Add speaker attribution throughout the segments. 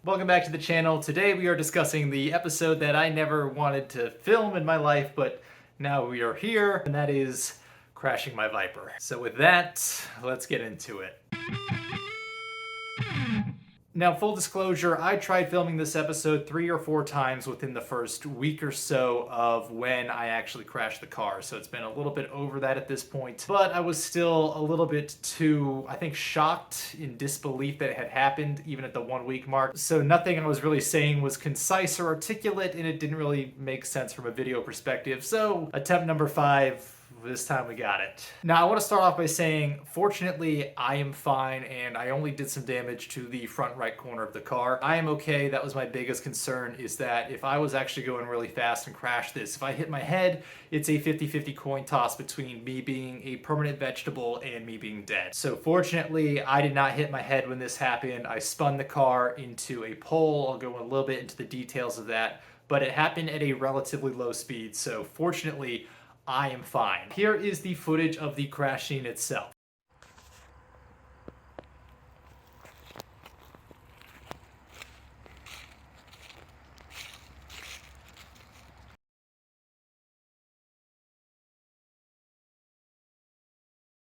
Speaker 1: Welcome back to the channel. Today we are discussing the episode that I never wanted to film in my life, but now we are here, and that is crashing my Viper. So with that, let's get into it. Now, full disclosure, I tried filming this episode 3 or 4 times within the first week or so of when I actually crashed the car, so it's been a little bit over that at this point. But I was still a little bit too, I think, shocked in disbelief that it had happened, even at the 1 week mark. So nothing I was really saying was concise or articulate, and it didn't really make sense from a video perspective. So attempt number 5. This time we got it. Now, I want to start off by saying, fortunately, I am fine, and I only did some damage to the front right corner of the car. I am okay. That was my biggest concern, is that if I was actually going really fast and crashed this, if I hit my head, it's a 50-50 coin toss between me being a permanent vegetable and me being dead. So fortunately, I did not hit my head when this happened. I spun the car into a pole. I'll go a little bit into the details of that, but it happened at a relatively low speed, so fortunately, I am fine. Here is the footage of the crash scene itself.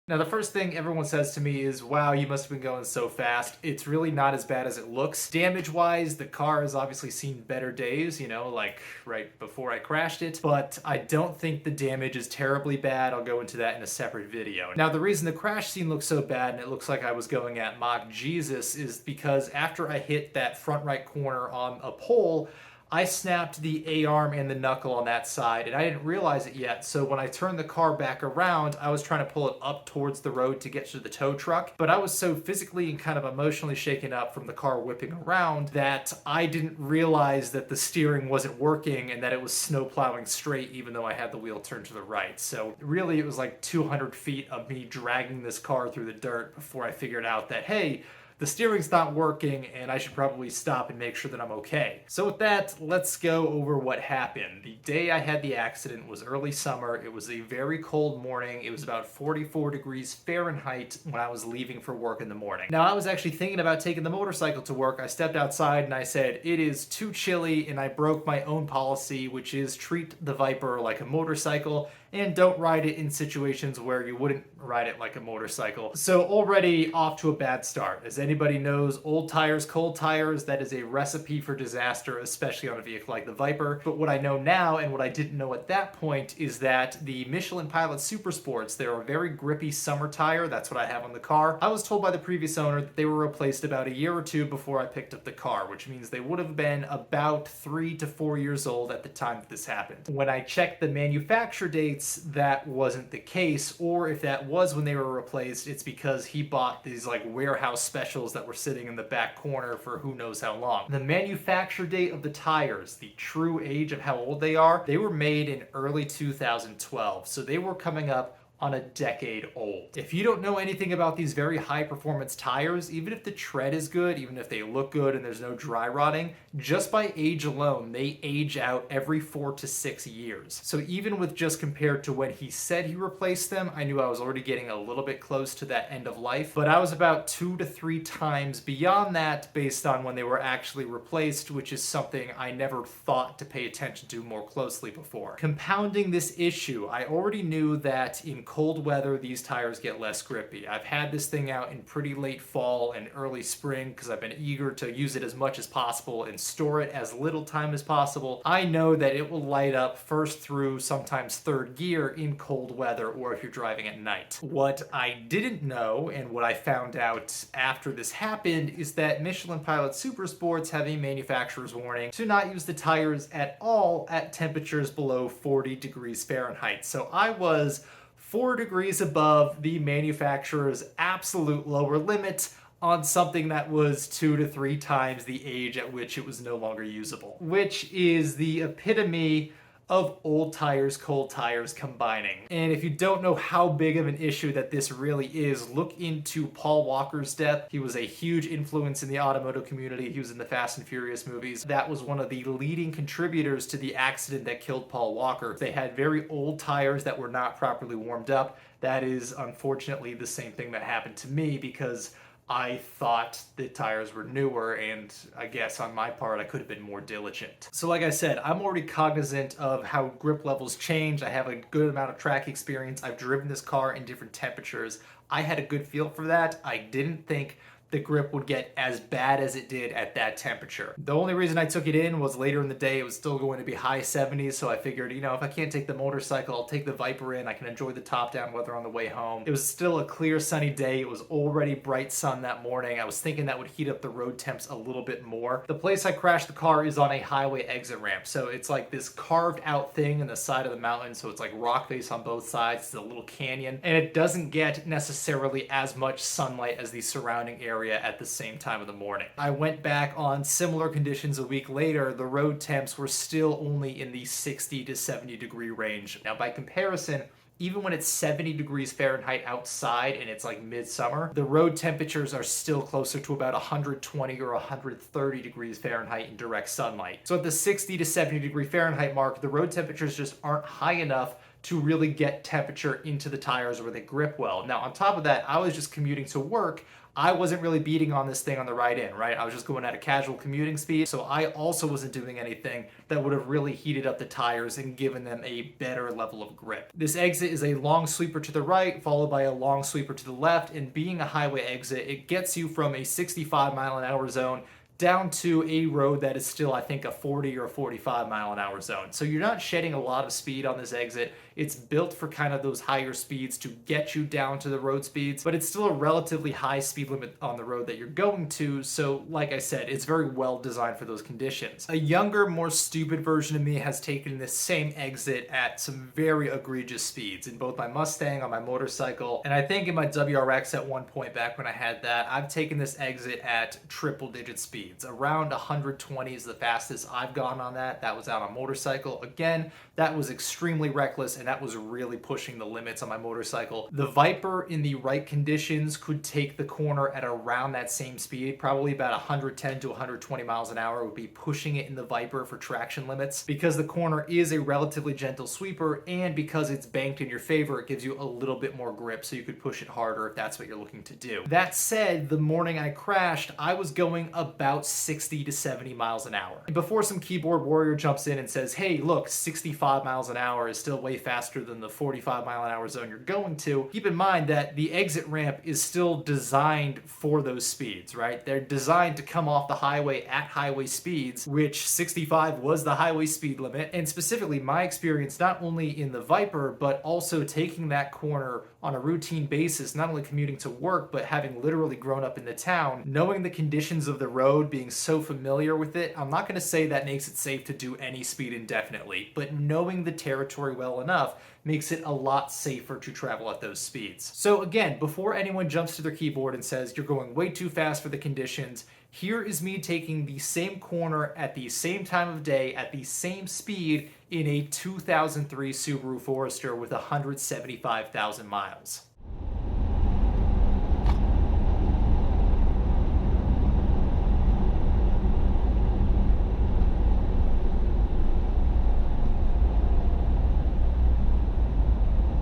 Speaker 1: Now, the first thing everyone says to me is, wow, you must have been going so fast. It's really not as bad as it looks. Damage-wise, the car has obviously seen better days, you know, like right before I crashed it, but I don't think the damage is terribly bad. I'll go into that in a separate video. Now, the reason the crash scene looks so bad and it looks like I was going at Mach Jesus is because after I hit that front right corner on a pole, I snapped the A-arm and the knuckle on that side, and I didn't realize it yet, so when I turned the car back around, I was trying to pull it up towards the road to get to the tow truck, but I was so physically and kind of emotionally shaken up from the car whipping around that I didn't realize that the steering wasn't working and that it was snow plowing straight even though I had the wheel turned to the right. So really it was like 200 feet of me dragging this car through the dirt before I figured out that, hey, the steering's not working and I should probably stop and make sure that I'm okay. So with that, let's go over what happened. The day I had the accident was early summer. It was a very cold morning. It was about 44 degrees Fahrenheit when I was leaving for work in the morning. Now, I was actually thinking about taking the motorcycle to work. I stepped outside and I said, it is too chilly, and I broke my own policy, which is treat the Viper like a motorcycle and don't ride it in situations where you wouldn't ride it like a motorcycle. So already off to a bad start. As anybody knows, old tires, cold tires, that is a recipe for disaster, especially on a vehicle like the Viper. But what I know now, and what I didn't know at that point, is that the Michelin Pilot Super Sports, they're a very grippy summer tire. That's what I have on the car. I was told by the previous owner that they were replaced about a year or two before I picked up the car, which means they would have been about 3 to 4 years old at the time that this happened. When I checked the manufacture dates, that wasn't the case, or if that was when they were replaced, it's because he bought these like warehouse specials that were sitting in the back corner for who knows how long. The manufacture date of the tires, the true age of how old they are, they were made in early 2012, so they were coming up on a decade old. If you don't know anything about these very high performance tires, even if the tread is good, even if they look good and there's no dry rotting, just by age alone, they age out every 4 to 6 years. So even with just compared to when he said he replaced them, I knew I was already getting a little bit close to that end of life, but I was about 2 to 3 times beyond that based on when they were actually replaced, which is something I never thought to pay attention to more closely before. Compounding this issue, I already knew that in cold weather, these tires get less grippy. I've had this thing out in pretty late fall and early spring because I've been eager to use it as much as possible and store it as little time as possible. I know that it will light up first through sometimes third gear in cold weather or if you're driving at night. What I didn't know, and what I found out after this happened, is that Michelin Pilot Super Sports have a manufacturer's warning to not use the tires at all at temperatures below 40 degrees Fahrenheit. So I was 4 degrees above the manufacturer's absolute lower limit on something that was 2 to 3 times the age at which it was no longer usable, which is the epitome of old tires, cold tires combining. And if you don't know how big of an issue that this really is, look into Paul Walker's death. He was a huge influence in the automotive community. He was in the Fast and Furious movies. That was one of the leading contributors to the accident that killed Paul Walker. They had very old tires that were not properly warmed up. That is unfortunately the same thing that happened to me because I thought the tires were newer, and I guess on my part, I could have been more diligent. So like I said, I'm already cognizant of how grip levels change. I have a good amount of track experience. I've driven this car in different temperatures. I had a good feel for that. I didn't think the grip would get as bad as it did at that temperature. The only reason I took it in was later in the day it was still going to be high 70s, so I figured, if I can't take the motorcycle, I'll take the Viper in. I can enjoy the top-down weather on the way home. It was still a clear sunny day. It was already bright sun that morning. I was thinking that would heat up the road temps a little bit more. The place I crashed the car is on a highway exit ramp, so it's like this carved out thing in the side of the mountain, so it's like rock face on both sides. It's a little canyon, and it doesn't get necessarily as much sunlight as the surrounding area at the same time of the morning. I went back on similar conditions a week later. The road temps were still only in the 60 to 70 degree range. Now, by comparison, even when it's 70 degrees Fahrenheit outside and it's like midsummer, the road temperatures are still closer to about 120 or 130 degrees Fahrenheit in direct sunlight. So at the 60 to 70 degree Fahrenheit mark, the road temperatures just aren't high enough to really get temperature into the tires where they grip well. Now, on top of that, I was just commuting to work. I wasn't really beating on this thing on the ride in, right? I was just going at a casual commuting speed, so I also wasn't doing anything that would have really heated up the tires and given them a better level of grip. This exit is a long sweeper to the right, followed by a long sweeper to the left, and being a highway exit, it gets you from a 65 mile an hour zone down to a road that is still, I think, a 40 or a 45 mile an hour zone. So you're not shedding a lot of speed on this exit. It's built for kind of those higher speeds to get you down to the road speeds, but it's still a relatively high speed limit on the road that you're going to. So like I said, it's very well designed for those conditions. A younger, more stupid version of me has taken this same exit at some very egregious speeds in both my Mustang, on my motorcycle, and I think in my WRX at one point back when I had that, I've taken this exit at triple digit speeds. Around 120 is the fastest I've gone on that. That was out on motorcycle. Again, that was extremely reckless, and that was really pushing the limits on my motorcycle. The Viper in the right conditions could take the corner at around that same speed, probably about 110 to 120 miles an hour would be pushing it in the Viper for traction limits. Because the corner is a relatively gentle sweeper, and because it's banked in your favor, it gives you a little bit more grip, so you could push it harder if that's what you're looking to do. That said, the morning I crashed, I was going about 60 to 70 miles an hour. And before some keyboard warrior jumps in and says, hey, look, 65 miles an hour is still way faster than the 45 mile an hour zone you're going to, keep in mind that the exit ramp is still designed for those speeds, right? They're designed to come off the highway at highway speeds, which 65 was the highway speed limit. And specifically, my experience, not only in the Viper, but also taking that corner on a routine basis, not only commuting to work, but having literally grown up in the town, knowing the conditions of the road, being so familiar with it, I'm not going to say that makes it safe to do any speed indefinitely, but knowing the territory well enough makes it a lot safer to travel at those speeds. So again, before anyone jumps to their keyboard and says you're going way too fast for the conditions, here is me taking the same corner at the same time of day at the same speed in a 2003 Subaru Forester with 175,000 miles.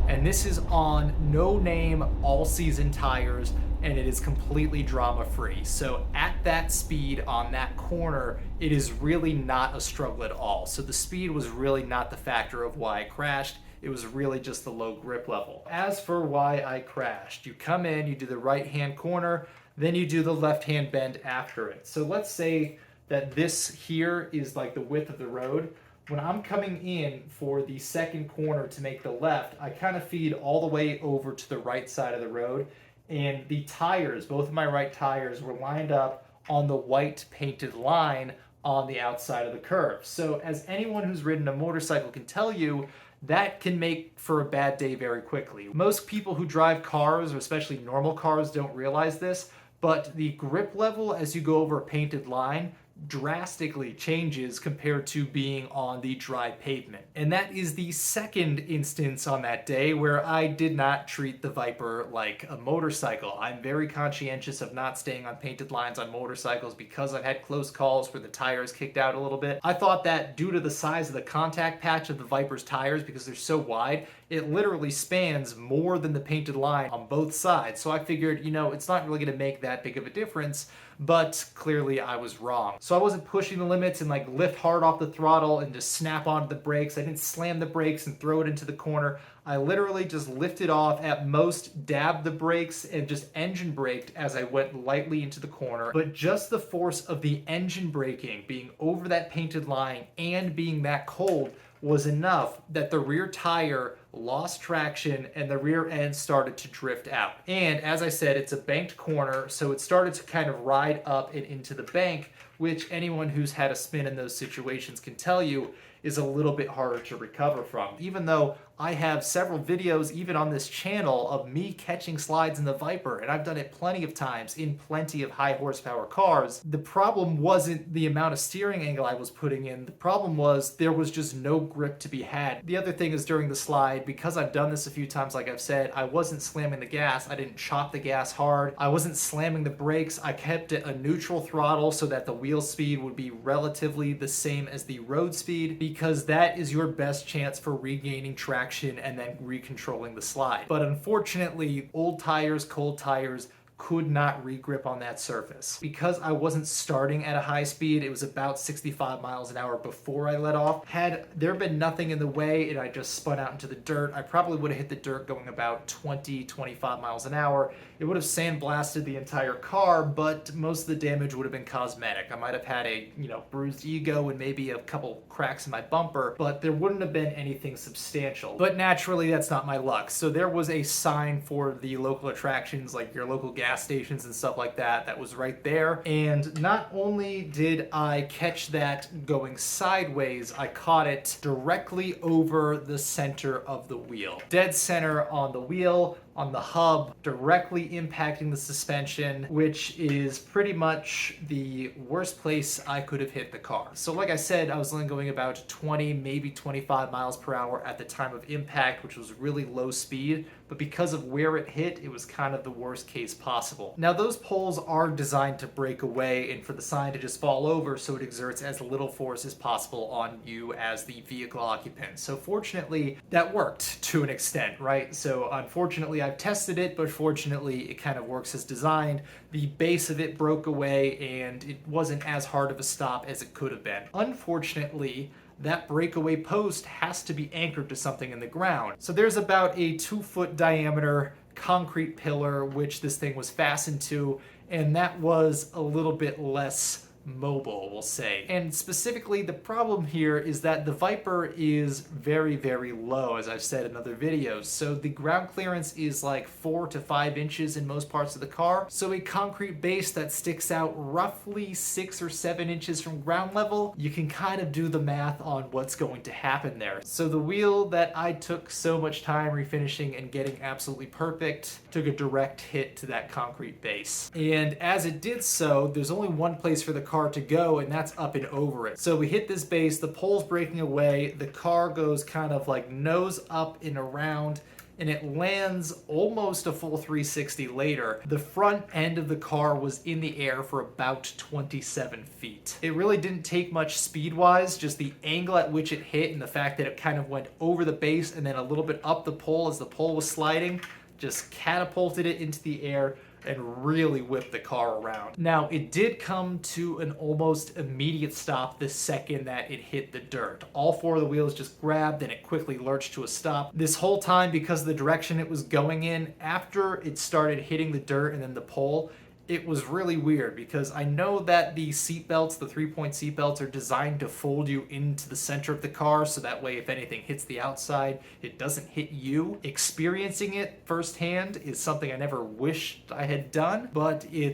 Speaker 1: And this is on no-name, all-season tires, and it is completely drama-free. So at that speed on that corner, it is really not a struggle at all. So the speed was really not the factor of why I crashed. It was really just the low grip level. As for why I crashed, you come in, you do the right-hand corner, then you do the left-hand bend after it. So let's say that this here is like the width of the road. When I'm coming in for the second corner to make the left, I kind of feed all the way over to the right side of the road, and the tires, both of my right tires, were lined up on the white painted line on the outside of the curve. So as anyone who's ridden a motorcycle can tell you, that can make for a bad day very quickly. Most people who drive cars, or especially normal cars, don't realize this, but the grip level as you go over a painted line drastically changes compared to being on the dry pavement. And that is the second instance on that day where I did not treat the Viper like a motorcycle. I'm very conscientious of not staying on painted lines on motorcycles because I've had close calls where the tires kicked out a little bit. I thought that due to the size of the contact patch of the Viper's tires, because they're so wide, it literally spans more than the painted line on both sides. So I figured, it's not really going to make that big of a difference, but clearly I was wrong. So I wasn't pushing the limits and like lift hard off the throttle and just snap onto the brakes. I didn't slam the brakes and throw it into the corner. I literally just lifted off, at most dabbed the brakes and just engine braked as I went lightly into the corner. But just the force of the engine braking being over that painted line and being that cold was enough that the rear tire lost traction and the rear end started to drift out. And as I said, it's a banked corner, so it started to kind of ride up and into the bank, which anyone who's had a spin in those situations can tell you is a little bit harder to recover from. Even though I have several videos, even on this channel, of me catching slides in the Viper, and I've done it plenty of times in plenty of high horsepower cars. The problem wasn't the amount of steering angle I was putting in. The problem was there was just no grip to be had. The other thing is during the slide, because I've done this a few times, like I've said, I wasn't slamming the gas. I didn't chop the gas hard. I wasn't slamming the brakes. I kept it a neutral throttle so that the wheel speed would be relatively the same as the road speed, because that is your best chance for regaining traction and then recontrolling the slide. But unfortunately, old tires, cold tires, could not regrip on that surface. Because I wasn't starting at a high speed, it was about 65 miles an hour before I let off. Had there been nothing in the way and I just spun out into the dirt, I probably would have hit the dirt going about 20, 25 miles an hour. It would have sandblasted the entire car, but most of the damage would have been cosmetic. I might have had a, bruised ego and maybe a couple cracks in my bumper, but there wouldn't have been anything substantial. But naturally, that's not my luck. So there was a sign for the local attractions, like your local gas stations and stuff like that, that was right there. And not only did I catch that going sideways, I caught it directly over the center of the wheel. Dead center on the wheel, on the hub, directly impacting the suspension, which is pretty much the worst place I could have hit the car. So like I said, I was only going about 20, maybe 25 miles per hour at the time of impact, which was really low speed, but because of where it hit, it was kind of the worst case possible. Now those poles are designed to break away and for the sign to just fall over, so it exerts as little force as possible on you as the vehicle occupant. So fortunately, that worked to an extent, right? So unfortunately, I've tested it, but fortunately, it kind of works as designed. The base of it broke away and it wasn't as hard of a stop as it could have been. Unfortunately, that breakaway post has to be anchored to something in the ground. So there's about a 2-foot diameter concrete pillar which this thing was fastened to, and that was a little bit less mobile, we'll say. And specifically, the problem here is that the Viper is very, very low, as I've said in other videos. So the ground clearance is like 4 to 5 inches in most parts of the car. So a concrete base that sticks out roughly 6 or 7 inches from ground level, you can kind of do the math on what's going to happen there. So the wheel that I took so much time refinishing and getting absolutely perfect took a direct hit to that concrete base. And as it did so, there's only one place for the car to go, and that's up and over it. So we hit this base, the pole's breaking away, the car goes kind of like nose up and around, and it lands almost a full 360 later. The front end of the car was in the air for about 27 feet. It really didn't take much speed-wise, just the angle at which it hit and the fact that it kind of went over the base and then a little bit up the pole as the pole was sliding, just catapulted it into the air and really whipped the car around. Now, it did come to an almost immediate stop the second that it hit the dirt. All 4 of the wheels just grabbed and it quickly lurched to a stop. This whole time, because of the direction it was going in, after it started hitting the dirt and then the pole, it was really weird because I know that the seatbelts, the 3-point seatbelts, are designed to fold you into the center of the car so that way if anything hits the outside, it doesn't hit you. Experiencing it firsthand is something I never wished I had done, but it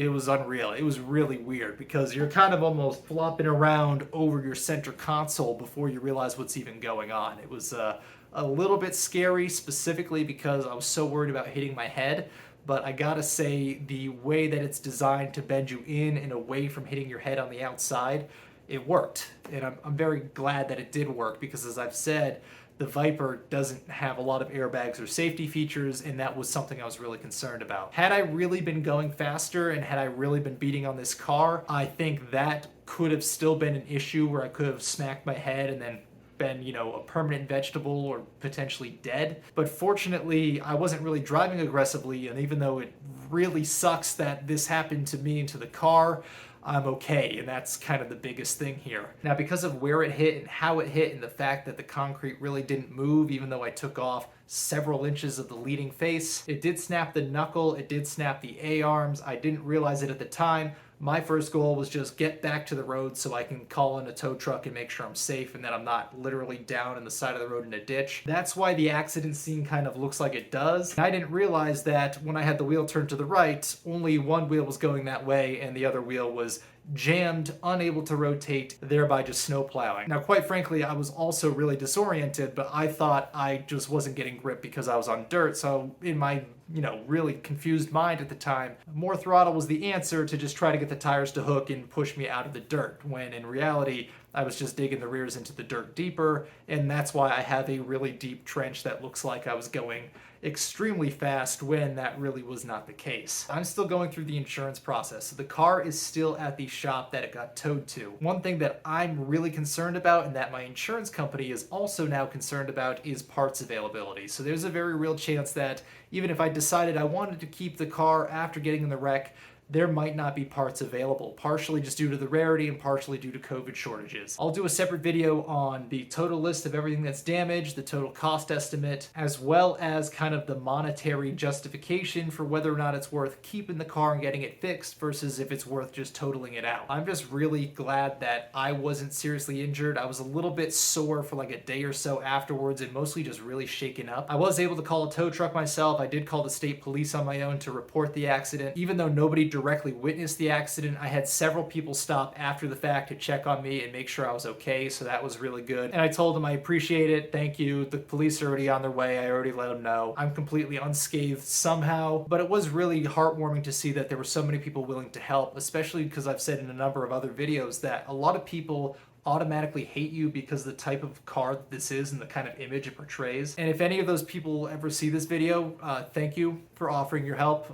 Speaker 1: was unreal. It was really weird because you're kind of almost flopping around over your center console before you realize what's even going on. It was a little bit scary, specifically because I was so worried about hitting my head. But I gotta say, the way that it's designed to bend you in and away from hitting your head on the outside, it worked. And I'm very glad that it did work because, as I've said, the Viper doesn't have a lot of airbags or safety features, and that was something I was really concerned about. Had I really been going faster and had I really been beating on this car, I think that could have still been an issue where I could have smacked my head and then been, you know, a permanent vegetable or potentially dead. But fortunately, I wasn't really driving aggressively, and even though it really sucks that this happened to me and to the car, I'm okay, and that's kind of the biggest thing here. Now, because of where it hit and how it hit and the fact that the concrete really didn't move, even though I took off several inches of the leading face, it did snap the knuckle, it did snap the A-arms. I didn't realize it at the time. My first goal was just get back to the road so I can call in a tow truck and make sure I'm safe and that I'm not literally down in the side of the road in a ditch. That's why the accident scene kind of looks like it does. I didn't realize that when I had the wheel turned to the right, only one wheel was going that way and the other wheel was jammed, unable to rotate, thereby just snow plowing. Now, quite frankly, I was also really disoriented, but I thought I just wasn't getting grip because I was on dirt. So in my, you know, really confused mind at the time, more throttle was the answer to just try to get the tires to hook and push me out of the dirt, when in reality, I was just digging the rears into the dirt deeper, and that's why I have a really deep trench that looks like I was going extremely fast when that really was not the case. I'm still going through the insurance process, so the car is still at the shop that it got towed to. One thing that I'm really concerned about, and that my insurance company is also now concerned about, is parts availability. So there's a very real chance that even if I decided I wanted to keep the car after getting in the wreck, there might not be parts available, partially just due to the rarity and partially due to COVID shortages. I'll do a separate video on the total list of everything that's damaged, the total cost estimate, as well as kind of the monetary justification for whether or not it's worth keeping the car and getting it fixed versus if it's worth just totaling it out. I'm just really glad that I wasn't seriously injured. I was a little bit sore for like a day or so afterwards and mostly just really shaken up. I was able to call a tow truck myself. I did call the state police on my own to report the accident. Even though nobody directly witnessed the accident, I had several people stop after the fact to check on me and make sure I was okay, so that was really good. And I told them I appreciate it, thank you, the police are already on their way, I already let them know. I'm completely unscathed somehow, but it was really heartwarming to see that there were so many people willing to help, especially because I've said in a number of other videos that a lot of people automatically hate you because of the type of car that this is and the kind of image it portrays. And if any of those people ever see this video, thank you for offering your help.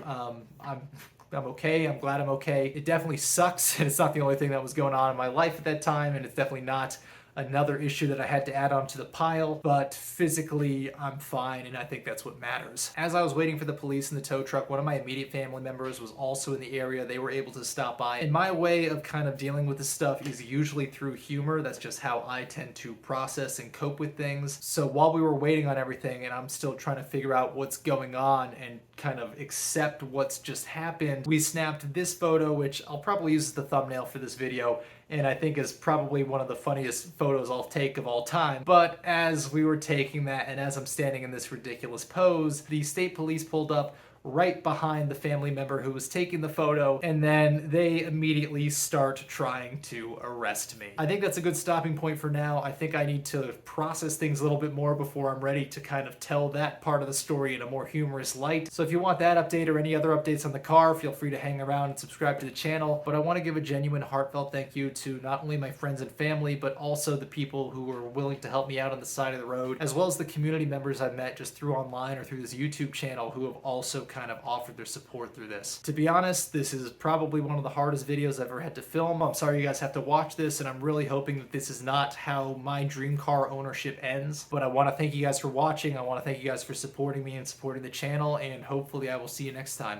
Speaker 1: I'm okay. I'm glad I'm okay. It definitely sucks, and it's not the only thing that was going on in my life at that time, and it's definitely not another issue that I had to add on to the pile, but physically I'm fine, and I think that's what matters. As I was waiting for the police in the tow truck, one of my immediate family members was also in the area. They were able to stop by, and my way of kind of dealing with this stuff is usually through humor. That's just how I tend to process and cope with things. So while we were waiting on everything, and I'm still trying to figure out what's going on and kind of accept what's just happened, we snapped this photo, which I'll probably use as the thumbnail for this video, and I think is probably one of the funniest photos I'll take of all time. But as we were taking that, and as I'm standing in this ridiculous pose, the state police pulled up right behind the family member who was taking the photo, and then they immediately start trying to arrest me. I think that's a good stopping point for now. I think I need to process things a little bit more before I'm ready to kind of tell that part of the story in a more humorous light. So if you want that update or any other updates on the car, feel free to hang around and subscribe to the channel. But I want to give a genuine, heartfelt thank you to not only my friends and family, but also the people who were willing to help me out on the side of the road, as well as the community members I've met just through online or through this YouTube channel who have also kind of offered their support through this. To be honest, this is probably one of the hardest videos I've ever had to film. I'm sorry you guys have to watch this, and I'm really hoping that this is not how my dream car ownership ends. But I want to thank you guys for watching. I want to thank you guys for supporting me and supporting the channel, and hopefully I will see you next time.